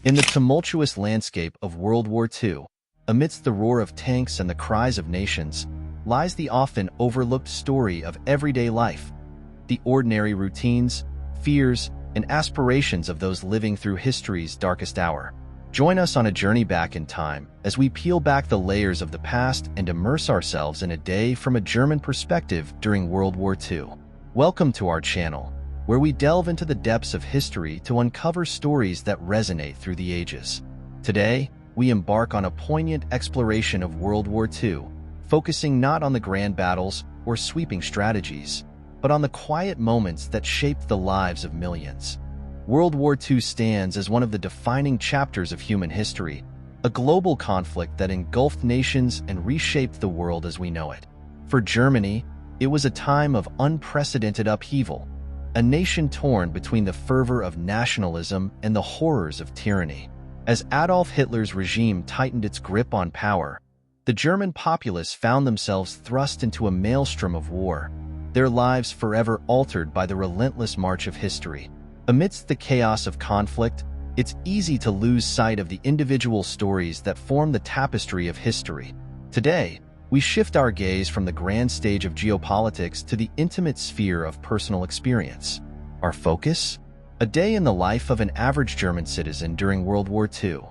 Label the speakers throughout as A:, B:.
A: In the tumultuous landscape of World War II, amidst the roar of tanks and the cries of nations, lies the often overlooked story of everyday life, the ordinary routines, fears, and aspirations of those living through history's darkest hour. Join us on a journey back in time as we peel back the layers of the past and immerse ourselves in a day from a German perspective during World War II. Welcome to our channel, where we delve into the depths of history to uncover stories that resonate through the ages. Today, we embark on a poignant exploration of World War II, focusing not on the grand battles or sweeping strategies, but on the quiet moments that shaped the lives of millions. World War II stands as one of the defining chapters of human history, a global conflict that engulfed nations and reshaped the world as we know it. For Germany, it was a time of unprecedented upheaval, a nation torn between the fervor of nationalism and the horrors of tyranny. As Adolf Hitler's regime tightened its grip on power, the German populace found themselves thrust into a maelstrom of war, their lives forever altered by the relentless march of history. Amidst the chaos of conflict, it's easy to lose sight of the individual stories that form the tapestry of history. Today, we shift our gaze from the grand stage of geopolitics to the intimate sphere of personal experience. Our focus? A day in the life of an average German citizen during World War II.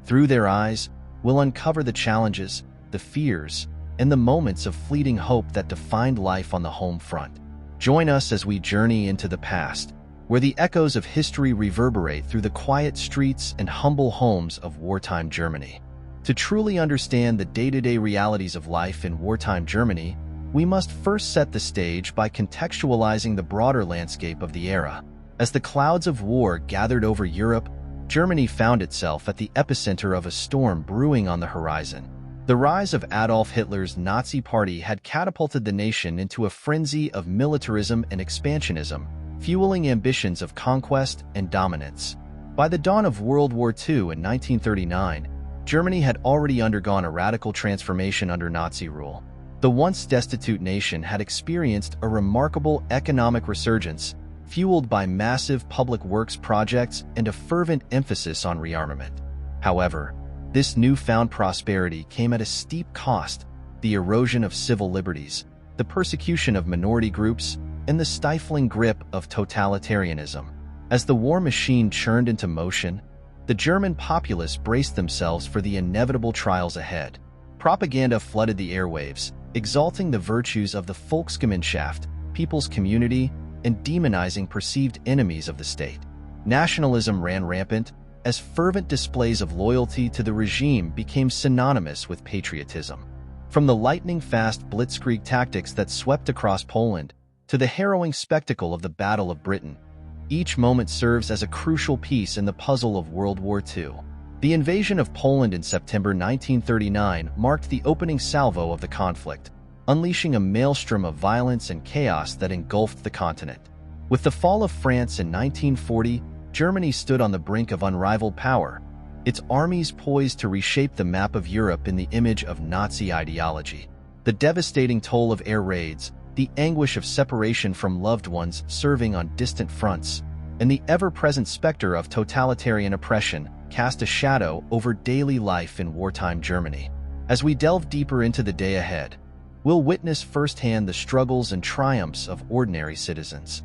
A: Through their eyes, we'll uncover the challenges, the fears, and the moments of fleeting hope that defined life on the home front. Join us as we journey into the past, where the echoes of history reverberate through the quiet streets and humble homes of wartime Germany. To truly understand the day-to-day realities of life in wartime Germany, we must first set the stage by contextualizing the broader landscape of the era. As the clouds of war gathered over Europe, Germany found itself at the epicenter of a storm brewing on the horizon. The rise of Adolf Hitler's Nazi Party had catapulted the nation into a frenzy of militarism and expansionism, fueling ambitions of conquest and dominance. By the dawn of World War II in 1939, Germany had already undergone a radical transformation under Nazi rule. The once destitute nation had experienced a remarkable economic resurgence, fueled by massive public works projects and a fervent emphasis on rearmament. However, this newfound prosperity came at a steep cost: the erosion of civil liberties, the persecution of minority groups, and the stifling grip of totalitarianism. As the war machine churned into motion, the German populace braced themselves for the inevitable trials ahead. Propaganda flooded the airwaves, exalting the virtues of the Volksgemeinschaft, people's community, and demonizing perceived enemies of the state. Nationalism ran rampant, as fervent displays of loyalty to the regime became synonymous with patriotism. From the lightning-fast blitzkrieg tactics that swept across Poland to the harrowing spectacle of the Battle of Britain, each moment serves as a crucial piece in the puzzle of World War II. The invasion of Poland in September 1939 marked the opening salvo of the conflict, unleashing a maelstrom of violence and chaos that engulfed the continent. With the fall of France in 1940, Germany stood on the brink of unrivaled power, its armies poised to reshape the map of Europe in the image of Nazi ideology. The devastating toll of air raids, the anguish of separation from loved ones serving on distant fronts, and the ever-present specter of totalitarian oppression cast a shadow over daily life in wartime Germany. As we delve deeper into the day ahead, we'll witness firsthand the struggles and triumphs of ordinary citizens.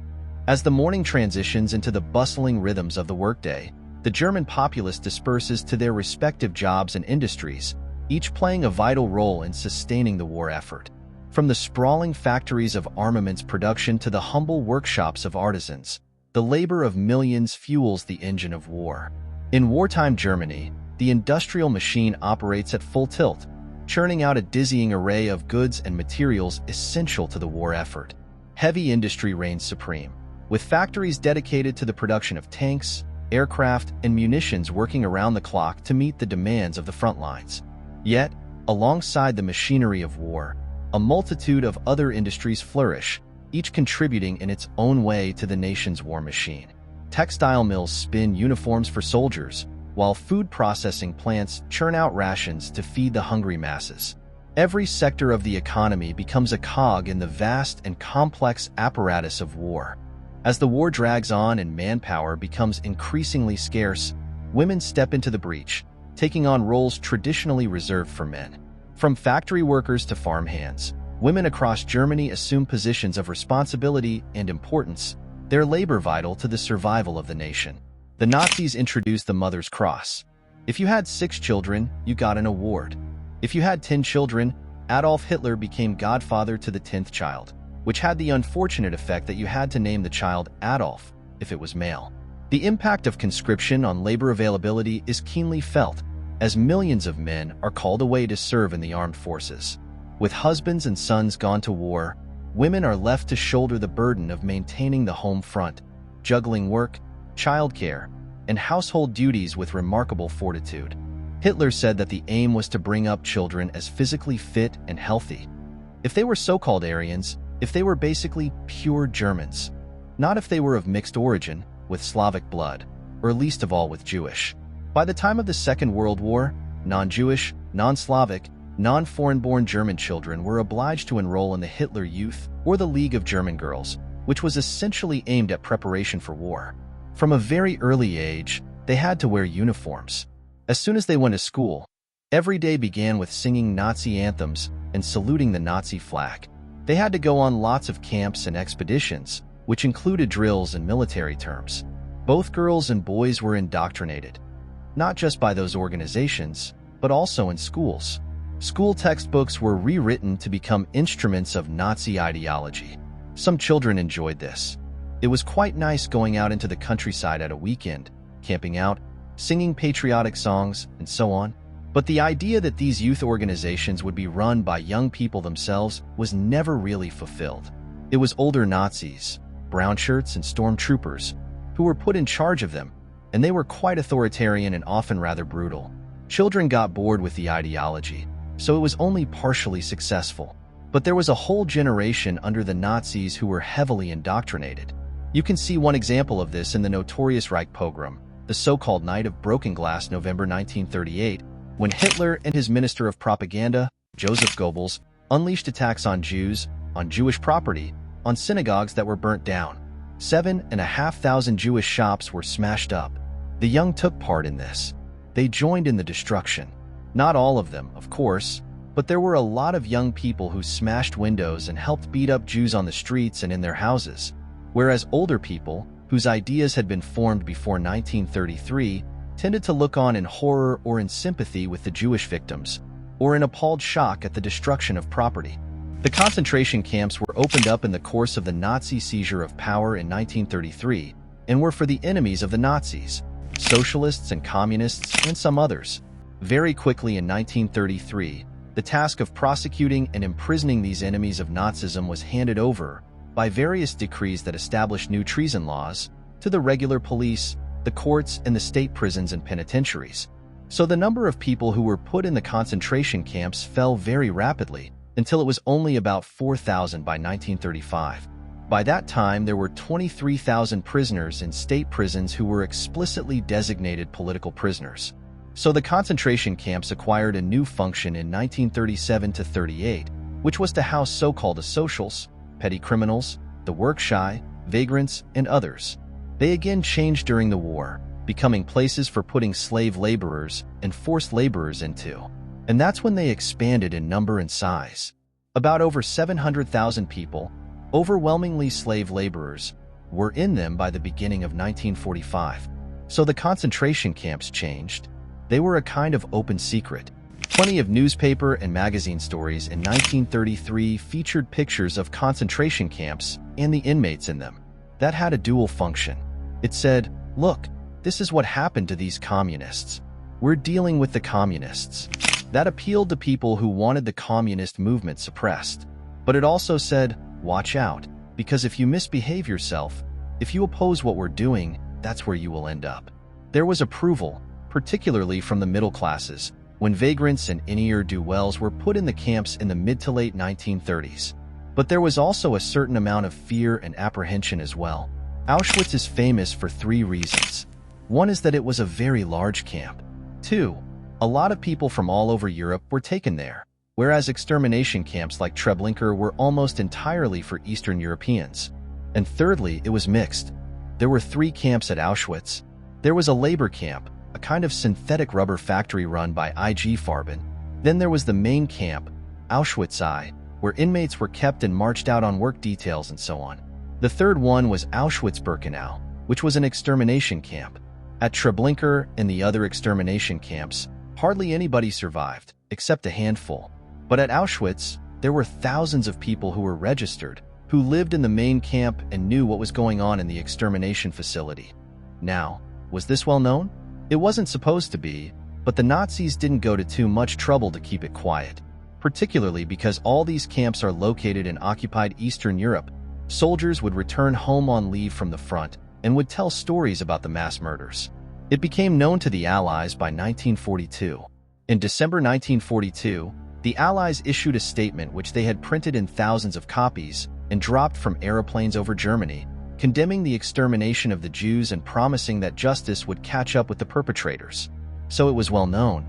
A: As the morning transitions into the bustling rhythms of the workday, the German populace disperses to their respective jobs and industries, each playing a vital role in sustaining the war effort. From the sprawling factories of armaments production to the humble workshops of artisans, the labor of millions fuels the engine of war. In wartime Germany, the industrial machine operates at full tilt, churning out a dizzying array of goods and materials essential to the war effort. Heavy industry reigns supreme, with factories dedicated to the production of tanks, aircraft, and munitions working around the clock to meet the demands of the front lines. Yet, alongside the machinery of war, a multitude of other industries flourish, each contributing in its own way to the nation's war machine. Textile mills spin uniforms for soldiers, while food processing plants churn out rations to feed the hungry masses. Every sector of the economy becomes a cog in the vast and complex apparatus of war. As the war drags on and manpower becomes increasingly scarce, women step into the breach, taking on roles traditionally reserved for men. From factory workers to farmhands, women across Germany assume positions of responsibility and importance, their labor vital to the survival of the nation. The Nazis introduced the Mother's Cross. If you had 6 children, you got an award. If you had 10 children, Adolf Hitler became godfather to the 10th child, which had the unfortunate effect that you had to name the child Adolf if it was male. The impact of conscription on labor availability is keenly felt, as millions of men are called away to serve in the armed forces. With husbands and sons gone to war, women are left to shoulder the burden of maintaining the home front, juggling work, childcare, and household duties with remarkable fortitude. Hitler said that the aim was to bring up children as physically fit and healthy. If they were so-called Aryans, if they were basically pure Germans, not if they were of mixed origin, with Slavic blood, or least of all with Jewish. By the time of the Second World War, non-Jewish, non-Slavic, non-foreign-born German children were obliged to enroll in the Hitler Youth or the League of German Girls, which was essentially aimed at preparation for war. From a very early age, they had to wear uniforms. As soon as they went to school, every day began with singing Nazi anthems and saluting the Nazi flag. They had to go on lots of camps and expeditions, which included drills and military terms. Both girls and boys were indoctrinated, not just by those organizations, but also in schools. School textbooks were rewritten to become instruments of Nazi ideology. Some children enjoyed this. It was quite nice going out into the countryside at a weekend, camping out, singing patriotic songs, and so on. But the idea that these youth organizations would be run by young people themselves was never really fulfilled. It was older Nazis, brown shirts and stormtroopers, who were put in charge of them, and they were quite authoritarian and often rather brutal. Children got bored with the ideology, so it was only partially successful. But there was a whole generation under the Nazis who were heavily indoctrinated. You can see one example of this in the notorious Reich pogrom, the so-called Night of Broken Glass, November 1938, when Hitler and his Minister of Propaganda, Joseph Goebbels, unleashed attacks on Jews, on Jewish property, on synagogues that were burnt down. 7,500 Jewish shops were smashed up. The young took part in this. They joined in the destruction. Not all of them, of course, but there were a lot of young people who smashed windows and helped beat up Jews on the streets and in their houses, whereas older people, whose ideas had been formed before 1933, tended to look on in horror or in sympathy with the Jewish victims, or in appalled shock at the destruction of property. The concentration camps were opened up in the course of the Nazi seizure of power in 1933 and were for the enemies of the Nazis, socialists and communists, and some others. Very quickly in 1933, the task of prosecuting and imprisoning these enemies of Nazism was handed over, by various decrees that established new treason laws, to the regular police, the courts, and the state prisons and penitentiaries. So the number of people who were put in the concentration camps fell very rapidly, until it was only about 4,000 by 1935. By that time, there were 23,000 prisoners in state prisons who were explicitly designated political prisoners. So the concentration camps acquired a new function in 1937 to 38, which was to house so-called asocials, petty criminals, the work-shy, vagrants, and others. They again changed during the war, becoming places for putting slave laborers and forced laborers into. And that's when they expanded in number and size. About over 700,000 people, overwhelmingly slave laborers, were in them by the beginning of 1945. So the concentration camps changed. They were a kind of open secret. Plenty of newspaper and magazine stories in 1933 featured pictures of concentration camps and the inmates in them. That had a dual function. It said, look, this is what happened to these communists. We're dealing with the communists. That appealed to people who wanted the communist movement suppressed. But it also said, watch out, because if you misbehave yourself, if you oppose what we're doing, that's where you will end up. There was approval, particularly from the middle classes, when vagrants and ne'er-do-wells were put in the camps in the mid to late 1930s. But there was also a certain amount of fear and apprehension as well. Auschwitz is famous for 3 reasons. One is that it was a very large camp. 2, a lot of people from all over Europe were taken there, whereas extermination camps like Treblinka were almost entirely for Eastern Europeans. And thirdly, it was mixed. There were 3 camps at Auschwitz. There was a labor camp, a kind of synthetic rubber factory run by IG Farben. Then there was the main camp, Auschwitz I, where inmates were kept and marched out on work details and so on. The third one was Auschwitz-Birkenau, which was an extermination camp. At Treblinka and the other extermination camps, hardly anybody survived, except a handful. But at Auschwitz, there were thousands of people who were registered, who lived in the main camp and knew what was going on in the extermination facility. Now, was this well known? It wasn't supposed to be, but the Nazis didn't go to too much trouble to keep it quiet. Particularly because all these camps are located in occupied Eastern Europe, soldiers would return home on leave from the front and would tell stories about the mass murders. It became known to the Allies by 1942. In December 1942, the Allies issued a statement which they had printed in thousands of copies and dropped from aeroplanes over Germany, condemning the extermination of the Jews and promising that justice would catch up with the perpetrators. So it was well known.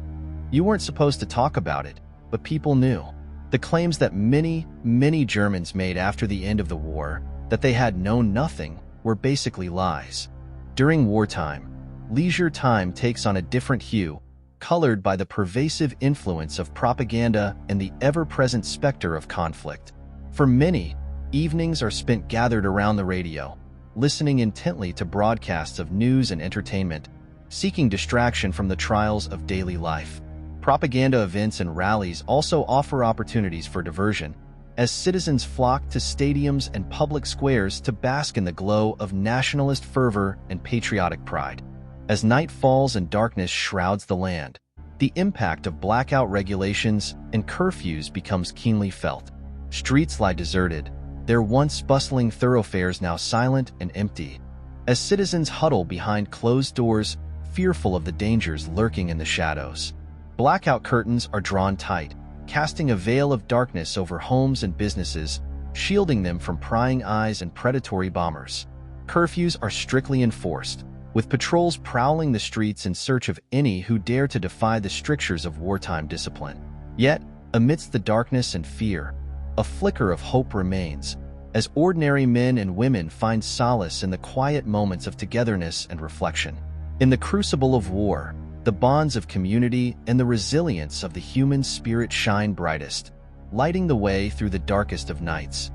A: You weren't supposed to talk about it, but people knew. The claims that many Germans made after the end of the war, that they had known nothing, were basically lies. During wartime, leisure time takes on a different hue, colored by the pervasive influence of propaganda and the ever-present specter of conflict. For many, evenings are spent gathered around the radio, listening intently to broadcasts of news and entertainment, seeking distraction from the trials of daily life. Propaganda events and rallies also offer opportunities for diversion, as citizens flock to stadiums and public squares to bask in the glow of nationalist fervor and patriotic pride. As night falls and darkness shrouds the land, the impact of blackout regulations and curfews becomes keenly felt. Streets lie deserted, their once bustling thoroughfares now silent and empty, as citizens huddle behind closed doors, fearful of the dangers lurking in the shadows. Blackout curtains are drawn tight, casting a veil of darkness over homes and businesses, shielding them from prying eyes and predatory bombers. Curfews are strictly enforced, with patrols prowling the streets in search of any who dare to defy the strictures of wartime discipline. Yet, amidst the darkness and fear, a flicker of hope remains, as ordinary men and women find solace in the quiet moments of togetherness and reflection. In the crucible of war, the bonds of community and the resilience of the human spirit shine brightest, lighting the way through the darkest of nights.